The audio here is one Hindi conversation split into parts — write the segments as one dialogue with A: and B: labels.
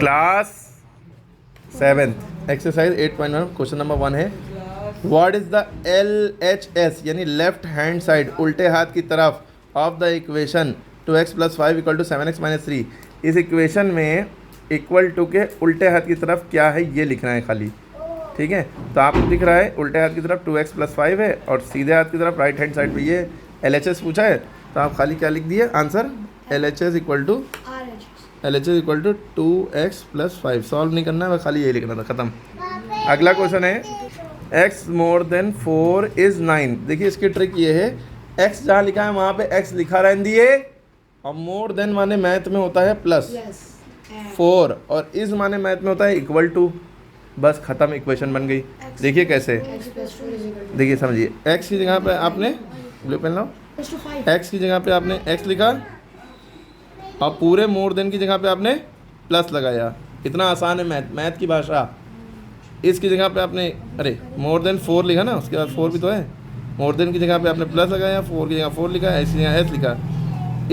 A: Class 7th exercise 8.1 question number 1 है व्हाट इज द LHS यानी लेफ्ट हैंड साइड उल्टे हाथ की तरफ of the equation 2x + 5 = 7x - 3। इस इक्वेशन में इक्वल टू के उल्टे हाथ की तरफ क्या है ये लिखना है खाली। ठीक है, तो आपको दिख रहा है उल्टे हाथ की तरफ 2x + 5 है और सीधे हाथ की तरफ राइट हैंड साइड पे ये LHS पूछा है, तो आप खाली क्या लिख दिए आंसर LHS = 2x + 5। सॉल्व नहीं करना है, बस खाली ये लिखना था, ख़त्म। अगला क्वेश्चन है x > 4 = 9। देखिए इसकी ट्रिक ये है, x जहाँ लिखा है वहाँ पे x लिखा रहने दिए और मोर देन माने मैथ में होता है प्लस 4 और इस माने मैथ में होता है इक्वल टू। बस ख़त्म, इक्वेशन बन गई। देखिए कैसे, देखिए समझिए, x की जगह पे आपने ब्लू पेन लो, x की जगह पे आपने x लिखा और पूरे मोर देन की जगह पे आपने प्लस लगाया। इतना आसान है मैथ की भाषा। इसकी जगह पे आपने अरे मोर देन 4 लिखा ना, उसके बाद 4 भी तो है, मोर देन की जगह पे आपने प्लस लगाया, 4 की जगह 4 लिखा, ऐसी जगह एस लिखा,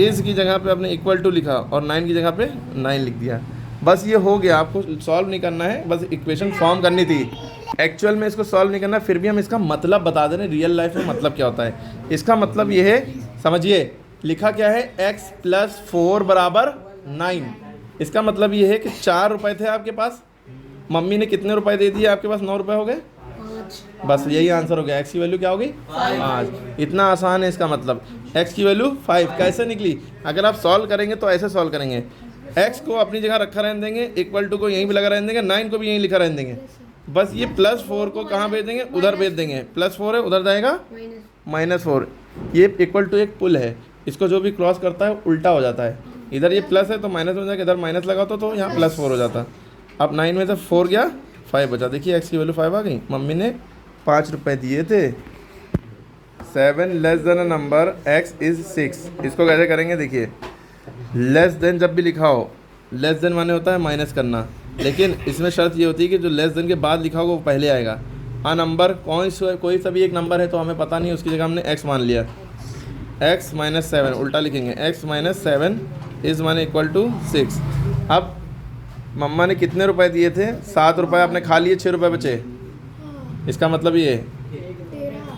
A: इस की जगह पे आपने इक्वल टू लिखा और 9 की जगह पे 9 लिख दिया। बस ये हो गया, आपको सॉल्व नहीं करना है, बस इक्वेशन फॉर्म करनी थी। एक्चुअल में इसको सॉल्व नहीं करना, फिर भी हम इसका मतलब बता दे रहे हैं रियल लाइफ में मतलब क्या होता है। इसका मतलब ये है, समझिए, लिखा क्या है x + 4 = 9। इसका मतलब ये है कि 4 रुपये थे आपके पास, मम्मी ने कितने रुपए दे दिए, आपके पास 9 रुपये हो गए। बस यही आंसर हो गया। x की वैल्यू क्या हो गई 5। इतना आसान है इसका मतलब। x की वैल्यू 5 कैसे निकली, अगर आप सॉल्व करेंगे तो ऐसे सॉल्व करेंगे, x को अपनी जगह रखा रहने देंगे, इक्वल टू को यहीं भी लगा रहने देंगे, 9 को भी यहीं लिखा रहने देंगे। बस ये +4 को कहाँ भेज देंगे, उधर भेज देंगे। +4 है, उधर जाएगा -4। ये इक्वल टू एक पुल है, इसको जो भी क्रॉस करता है उल्टा हो जाता है। इधर ये प्लस है तो माइनस हो जाएगा, इधर माइनस लगा तो यहाँ +4 हो जाता। अब 9 में से 4 गया, 5 बचा। देखिए x की वैल्यू 5 आ गई। मम्मी ने 5 रुपये दिए थे। 7 < नंबर x = 6। इसको कैसे करेंगे, देखिए, लेस देन जब भी लिखा हो, लेस देन माने होता है माइनस करना, लेकिन इसमें शर्त ये होती है कि जो लेस देन के बाद लिखा होगा वो पहले आएगा। नंबर कोई सा भी एक नंबर है तो हमें पता नहीं, उसकी जगह हमने x मान लिया। x - 7 उल्टा लिखेंगे, x - 7 इस माने = 6। अब मम्मा ने कितने रुपए दिए थे, 7 रुपये आपने खा लिए, 6 रुपये बचे। इसका मतलब ये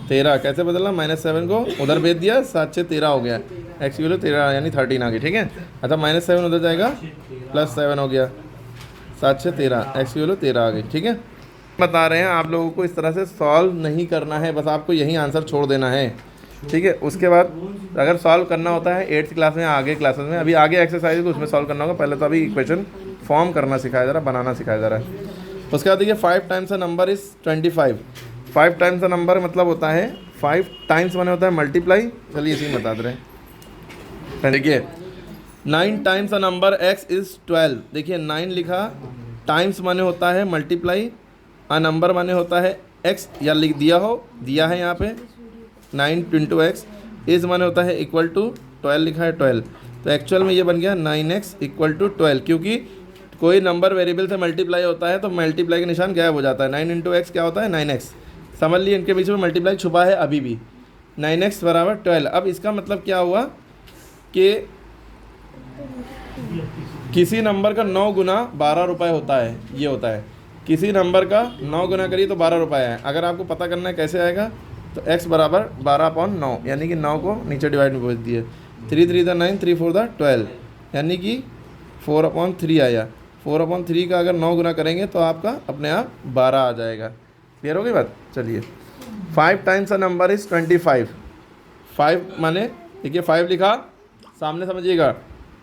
A: 13 कैसे बदलना, -7 को उधर भेज दिया, 7 6 13 हो गया। x की वैल्यू 13 यानी 13 आ गई। ठीक है, अच्छा -7 उधर जाएगा, +7 हो गया, 7 6 13, x की वैल्यू 13 आ गई। ठीक है, बता रहे हैं आप लोगों को इस तरह से सॉल्व नहीं करना है, बस आपको यही आंसर छोड़ देना है। ठीक है, उसके बाद अगर सॉल्व करना होता है 8th क्लास में, आगे क्लासेस में, अभी आगे एक्सरसाइज को उसमें सॉल्व करना होगा। पहले तो अभी इक्वेशन फॉर्म करना सिखाया जा रहा है, बनाना सिखाया जा रहा है। उसके बाद देखिए 5 times a number is 25। 5 times a number मतलब होता है 5 टाइम्स माने होता है मल्टीप्लाई। चलिए इसी में बता दे रहे हैं। देखिए 9 टाइम्स अ नंबर x = 12। देखिए 9 लिखा, टाइम्स माने होता है मल्टीप्लाई, अ नंबर माने होता है x, या लिख दिया हो, दिया है यहाँ पे 9 × x, इस माने होता है इक्वल टू 12 लिखा है 12। तो एक्चुअल में ये बन गया 9x = 12, क्योंकि कोई नंबर वेरिएबल से मल्टीप्लाई होता है तो मल्टीप्लाई का निशान गायब हो जाता है। 9 × x क्या होता है 9x। समझ लिए, इनके बीच में मल्टीप्लाई छुपा है अभी भी। 9x = 12। अब इसका मतलब क्या हुआ कि किसी नंबर का 9 गुना 12 रुपये होता है, ये होता है। किसी नंबर का 9 गुना करिए तो 12 रुपये है। अगर आपको पता करना है कैसे आएगा, तो x = 12/9, यानी कि 9 को नीचे डिवाइड में भेज दिए। 3 3 = 9, 3 4 = 12, यानी कि 4/3 आया। 4/3 का अगर 9 गुना करेंगे तो आपका अपने आप 12 आ जाएगा। क्लियर हो गई बात। चलिए 5 टाइम्स अ नंबर इज़ 25। 5 माने, देखिए 5 लिखा, सामने समझिएगा,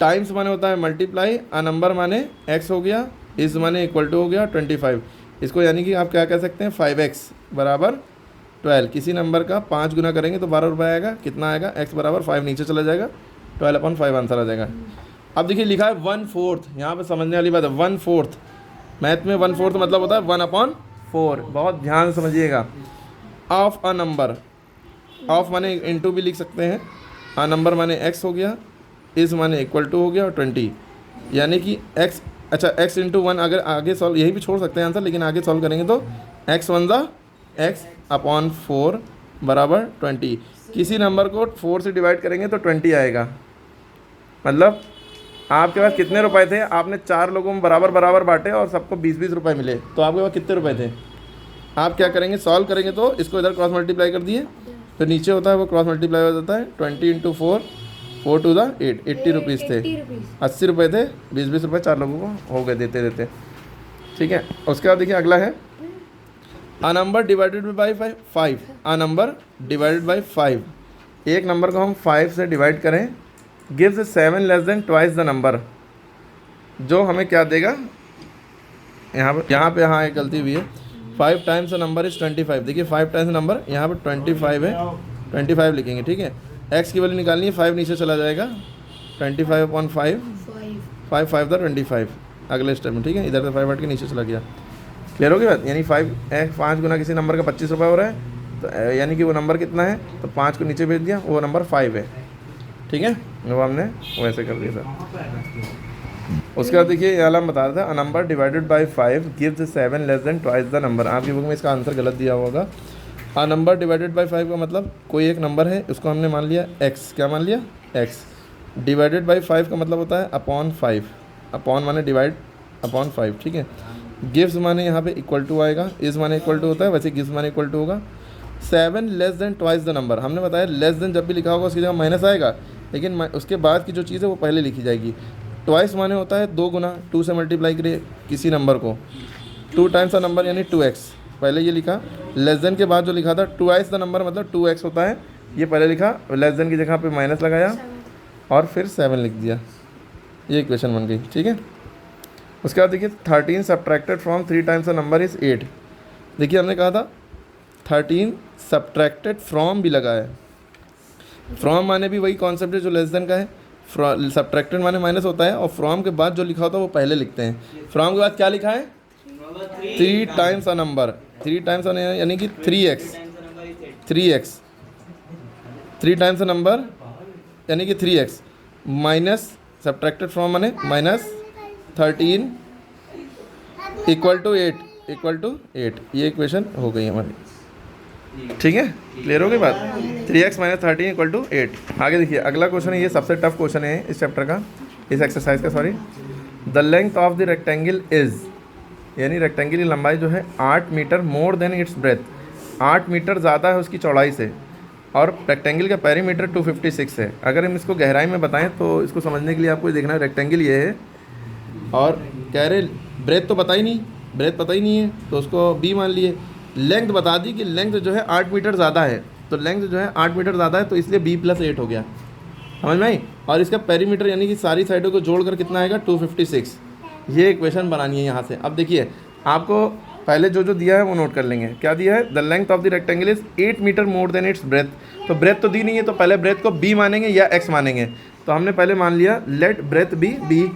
A: टाइम्स माने होता है मल्टीप्लाई, अ नंबर माने x हो गया, इस माने इक्वल टू हो गया 25। इसको यानी कि आप क्या कह सकते हैं, 5x = 12। किसी नंबर का 5 गुना करेंगे तो 12 रुपये आएगा। कितना आएगा, x = 5 नीचे चला जाएगा, 12/5 आंसर आ जाएगा। अब देखिए लिखा है 1/4, यहाँ पे समझने वाली बात है। 1/4 मैथ में 1/4 मतलब होता है 1/4। बहुत ध्यान से समझिएगा। ऑफ अ नंबर, ऑफ माने इंटू भी लिख सकते हैं, अ नंबर माने x हो गया, इस माने इक्वल टू हो गया और 20, यानी कि x, अच्छा x × 1 अगर आगे सॉल्व, यही भी छोड़ सकते हैं आंसर, लेकिन आगे सॉल्व करेंगे तो x 1 = x/4 = 20। किसी नंबर को 4 से डिवाइड करेंगे तो 20 आएगा, मतलब आपके पास कितने रुपए थे, आपने 4 लोगों में बराबर बराबर बांटे और सबको 20-20 रुपए मिले, तो आपके पास कितने रुपए थे? आप क्या करेंगे, सॉल्व करेंगे तो इसको इधर क्रॉस मल्टीप्लाई कर दिए, तो नीचे होता है वो क्रॉस मल्टीप्लाई हो जाता है 20 × 4, 4 टू द 8, 80 रुपीज़ थे, 80 रुपये थे, 20-20 रुपये 4 लोगों को हो गए देते देते। ठीक है, उसके बाद देखिए अगला है अ number divided by 5, a number divided by 5, एक नंबर को हम 5 से डिवाइड करें, gives 7 less than twice the number, जो हमें क्या देगा, यहाँ पे हाँ एक गलती हुई है, 5 टाइम्स नंबर इज़ 25। देखिए 5 टाइम्स नंबर यहाँ पे 25 है, 25 लिखेंगे। ठीक है, एक्स की वैल्यू निकालनी है, 5 नीचे चला जाएगा, 25/5, 5 द 25 अगले स्टेप में। ठीक है, इधर से 5 हट के नीचे चला गया। क्लियर होगी बात? यानी 5 गुना किसी नंबर का 25 रुपये हो रहा है, तो यानी कि वो नंबर कितना है, तो 5 को नीचे भेज दिया, वो नंबर 5 है। ठीक है, वो हमने वैसे कर दिया था। उसके बाद देखिए ये वाला हम बता रहा था, अ number divided by 5 gives 7 less than twice the number. आपकी बुक में इसका आंसर गलत दिया होगा। अ नंबर डिवाइडेड बाई 5 का मतलब कोई एक नंबर है, उसको हमने मान लिया x, क्या मान लिया x। डिवाइडेड बाई 5 का मतलब होता है अपॉन 5, अपॉन माने डिवाइड अपॉन 5। ठीक है, गिव्स माने यहाँ पे इक्वल टू आएगा, इज माने इक्वल टू होता है, वैसे गिव्स माने इक्वल टू होगा। 7 less than twice the number, हमने बताया लेस देन जब भी लिखा होगा उसकी जगह माइनस आएगा, लेकिन उसके बाद की जो चीज़ है वो पहले लिखी जाएगी। ट्वाइस माने होता है 2 गुना, 2 से मल्टीप्लाई करिए किसी नंबर को, 2 टाइम्स द नंबर यानी 2x, पहले ये लिखा। लेस देन के बाद जो लिखा था ट्वाइस द नंबर मतलब 2x होता है, ये पहले लिखा, लेस देन की जगह पे माइनस लगाया और फिर 7 लिख दिया, ये इक्वेशन बन गई। ठीक है, उसके बाद देखिए 13 subtracted from 3 times the number is 8। देखिए हमने कहा था 13 सब्ट्रैक्टेड फ्रॉम भी लगा है, फ्रॉम माने भी वही कॉन्सेप्ट है जो लेस देन का है, सब्ट्रैक्टेड माने माइनस होता है, और फ्रॉम के बाद जो लिखा होता है वो पहले लिखते हैं। फ्रॉम के बाद क्या लिखा है, 3 टाइम्स अ नंबर, 3 टाइम्स यानी कि 3x, 3 टाइम्स अ नंबर यानी कि 3x, माइनस सब्ट्रैक्टेड फ्रॉम माने माइनस 13 इक्वल टू 8, ये इक्वेशन हो गई हमारी। ठीक है, क्लियर हो गई बात। 3x - 13 = 8। आगे देखिए अगला क्वेश्चन है, ये सबसे टफ क्वेश्चन है इस चैप्टर का, इस एक्सरसाइज का, sorry. The length of the rectangle is, यानी रेक्टेंगल की लंबाई जो है 8 metre more than its breadth, 8 metre ज़्यादा है उसकी चौड़ाई से, और रेक्टेंगल का पेरीमीटर 256 है। अगर हम इसको गहराई में बताएं तो इसको समझने के लिए आपको देखना है, रेक्टेंगल ये है और कह रहे ब्रेथ तो पता ही नहीं है, तो उसको b मान लिए। लेंथ बता दी कि लेंथ जो है 8 मीटर ज़्यादा है, तो लेंथ जो है 8 मीटर ज़्यादा है, तो इसलिए b + 8 हो गया, समझ में आई। और इसका पेरीमीटर यानी कि सारी साइडों को जोड़कर कितना आएगा, 256। ये इक्वेशन बनानी है यहाँ से। अब देखिए आपको पहले जो दिया है वो नोट कर लेंगे। क्या दिया है, the length of the rectangle is 8 metre more than its breadth. तो ब्रेथ तो दी नहीं है, तो पहले ब्रेथ को b मानेंगे या x मानेंगे। तो हमने पहले मान लिया let breadth be b,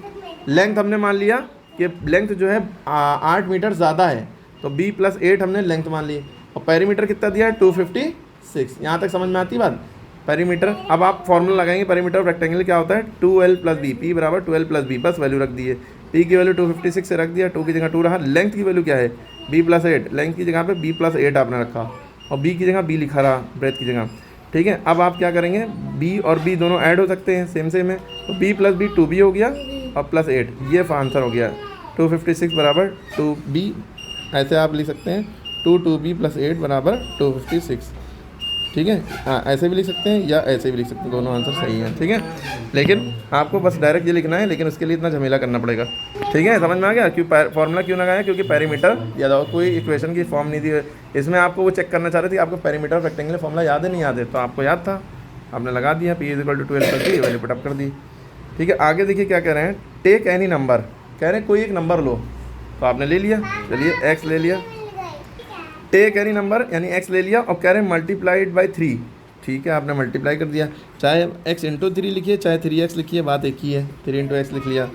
A: length हमने मान लिया कि लेंथ जो है 8 मीटर ज़्यादा है, तो b + 8 हमने लेंथ मान ली, और पेरीमीटर कितना दिया है, 256। यहाँ तक समझ में आती बात। पेरीमीटर, अब आप फॉर्मूला लगाएंगे, पेरीमीटर ऑफ रेक्टेंगल क्या होता है, 2l + b, p = 2l + b, बस वैल्यू रख दी है। p की वैल्यू 256 से रख दिया, 2 की जगह 2 रहा। लेंथ की वैल्यू क्या है, b + 8, लेंथ की जगह पे b + 8 आपने रखा, और b की जगह b लिखा रहा ब्रेथ की जगह। ठीक है, अब आप क्या करेंगे, b और b दोनों ऐड हो सकते हैं, सेम है, तो b + b 2b हो गया और +8, ये आंसर हो गया। 256 = 2b, ऐसे आप लिख सकते हैं, 2b + 8 = 256। ठीक है, हाँ ऐसे भी लिख सकते हैं या ऐसे भी लिख सकते हैं, दोनों आंसर सही हैं। ठीक है, लेकिन आपको बस डायरेक्ट ये लिखना है, लेकिन उसके लिए इतना झमेला करना पड़ेगा। ठीक है, समझ में आ गया क्यों फॉर्मूला क्यों लगाया, क्योंकि पेरीमीटर याद हो, कोई इक्वेशन की फॉर्म नहीं दी है इसमें, आपको वो चेक करना चाह रहे थे आपको पेरीमीटर रेक्टेंगल फॉर्मूला याद है नहीं याद है, तो आपको याद था, आपने लगा दिया, p = 12 + b, वैल्यू पुटअप कर दी। ठीक है, आगे देखिए क्या कह रहे हैं, टेक एनी नंबर, कह रहे हैं कोई एक नंबर लो, तो आपने ले लिया, चलिए x ले लिया, टेक एनी नंबर यानी x ले लिया, और कह रहे हैं मल्टीप्लाइड बाई 3। ठीक है, आपने मल्टीप्लाई कर दिया, चाहे x × 3 लिखिए चाहे 3x लिखिए, बात एक ही है, 3 × x लिख लिया।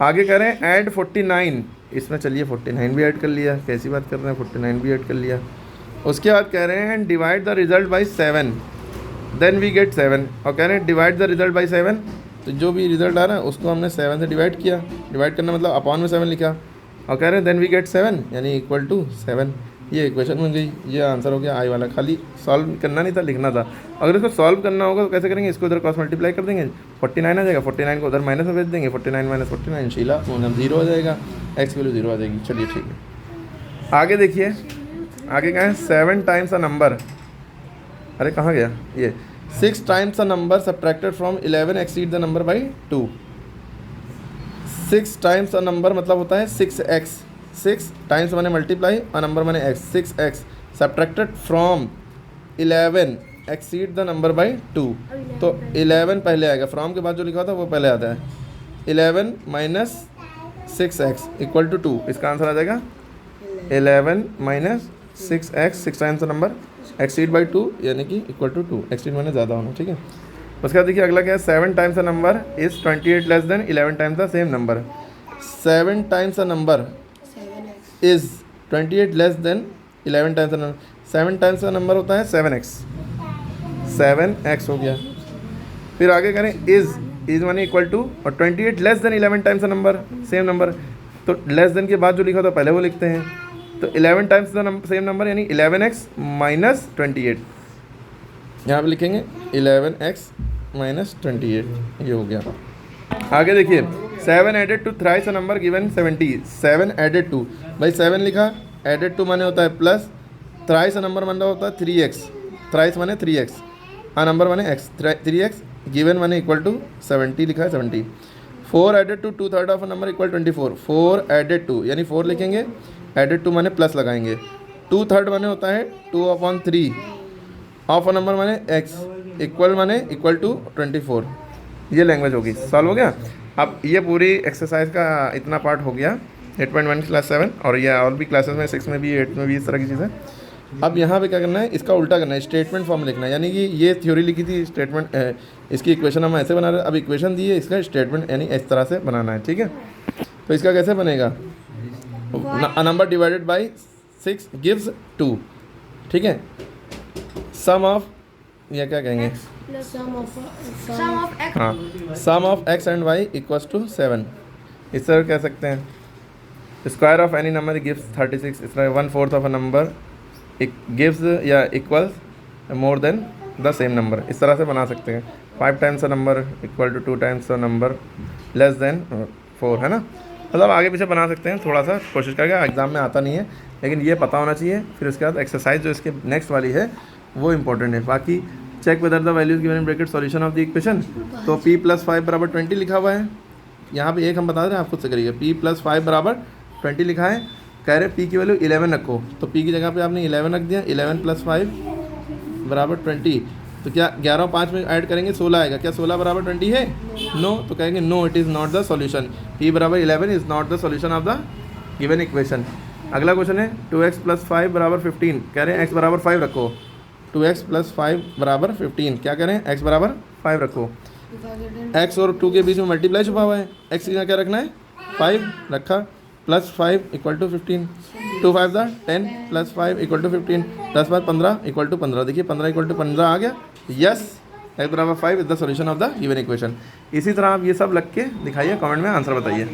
A: आगे कह रहे हैं ऐड 49, इसमें चलिए 49 भी ऐड कर लिया, कैसी बात कर रहे हैं, 49 भी ऐड कर लिया। उसके बाद कह रहे हैं divide the result by 7, then we get 7, और कह रहे हैं डिवाइड द रिजल्ट बाई 7, तो जो भी रिजल्ट आ रहा है उसको हमने 7 से डिवाइड किया, डिवाइड करना मतलब अपॉन में 7 लिखा, और कह रहे हैं देन वी गेट 7 यानी = 7। ये इक्वेशन बन गई, ये आंसर हो गया आई वाला। खाली सॉल्व करना नहीं था, लिखना था। अगर इसको सॉल्व करना होगा तो कैसे करेंगे, इसको उधर क्रॉस मल्टीप्लाई कर देंगे, 49 आ जाएगा, 49 को उधर माइनस में भेज देंगे, 49 माइनस 49 शीला 0 हो जाएगा, एक्स की वैल्यू 0 आ जाएगी। चलिए ठीक है, आगे देखिए, आगे क्या है, 7 टाइम्स अ नंबर, अरे कहाँ गया ये, 6 times a number subtracted from 11 exceed the number by 2। 6 times a number मतलब होता है 6x, 6 टाइम्स माने मल्टीप्लाई और नंबर माने x, 6x subtracted from 11 exceed the number by 2। तो 11 पहले आएगा, फ्रॉम के बाद जो लिखा था वो पहले आता है, 11 माइनस 6x इक्वल टू 2। इसका आंसर आ जाएगा 11 minus 6x, 6 times the number exceed by 2 यानी कि इक्वल टू 2, एक्सीड माने ज़्यादा होना, ठीक है। उसके बाद देखिए अगला क्या है, 7 times a number is 28 less than 11 times the same number. 7 times a number is 28 less than 11 times a number. 7 times का नंबर होता है 7x, 7x हो गया। फिर आगे करें इज़ माने इक्वल टू, और 28 लेस देन 11 टाइम्स का नंबर सेम नंबर, तो लेस देन के बाद जो लिखा था पहले वो लिखते हैं। तो 11 टाइम्स द सेम नंबर यानी 11x माइनस 28, यहाँ पे लिखेंगे 11x माइनस 28, ये हो गया। आगे देखिए 7 added to thrice a number given 70। 7 added to, भाई 7 लिखा, एडेड टू माने होता है प्लस, थ्राइस अ नंबर माने होता है 3x, थ्राइस माने 3x, हाँ नंबर माने x, 3x गिवन माने इक्वल टू 70 लिखा है 70। 4 added to 2/3 of a number equal 24। 4 added to यानी 4 लिखेंगे, एडेड टू माने प्लस लगाएंगे, 2/3 माने होता है 2/3 ऑफ अ नंबर माने x, इक्वल माने इक्वल टू 24। ये लैंग्वेज होगी, सॉल्व हो गया। अब ये पूरी एक्सरसाइज का इतना पार्ट हो गया 8.1 क्लास 7, और ये और भी क्लासेस में 6 में भी 8 में भी इस तरह की चीज़ें। अब यहाँ पे क्या करना है, इसका उल्टा करना है, स्टेटमेंट फॉर्म लिखना है। यानी कि ये थ्योरी लिखी थी, स्टेटमेंट इसकी इक्वेशन हम ऐसे बना रहे हैं, अब इक्वेशन दी है, इसका स्टेटमेंट यानी इस तरह से बनाना है, ठीक है। तो इसका कैसे बनेगा, a number divided by 6 gives 2, ठीक है। सम ऑफ, या क्या कहेंगे, हाँ, sum of x and y equals to 7, इस तरह कह सकते हैं। Square of any number gives 36, इस तरह 1/4 ऑफ अ नंबर गिव्स या equals more than the same number, इस तरह से बना सकते हैं। 5 times a number equal to 2 times a number less then 4, है ना। मतलब आगे पीछे बना सकते हैं, थोड़ा सा कोशिश करके, एग्जाम में आता नहीं है लेकिन ये पता होना चाहिए। फिर उसके बाद एक्सरसाइज जो इसके नेक्स्ट वाली है वो इंपॉर्टेंट है। बाकी check whether the values given in bracket solution of the equation. तो p + 5 बराबर 20 लिखा हुआ है, यहाँ पे एक हम बता रहे हैं, आप खुद से करिएगा। p + 5 बराबर 20 लिखा है, कह रहे p की वैल्यू 11 रखो, तो p की जगह पे आपने 11 रख दिया। 11 + 5 बराबर 20, तो क्या 11 और 5 में ऐड करेंगे 16 आएगा। क्या 16 बराबर 20 है? नो, तो कहेंगे no it is not the solution, p बराबर 11 is not the solution of the given equation. अगला क्वेश्चन है 2x + 5 बराबर 15, कह रहे हैं x बराबर 5 रखो। 2x + 5 बराबर 15, क्या करें, x बराबर 5 रखो। x और 2 के बीच में मल्टीप्लाई छुपा हुआ है, x का क्या रखना है, 5 रखा, + 5 = 15, 2 5 10 + 5 = 15, 10 5 15 = 15। देखिए 15 = 15 आ गया, यस, x बराबर 5 is the solution of the given equation. इसी तरह आप ये सब लग के दिखाइए, कमेंट में आंसर बताइए।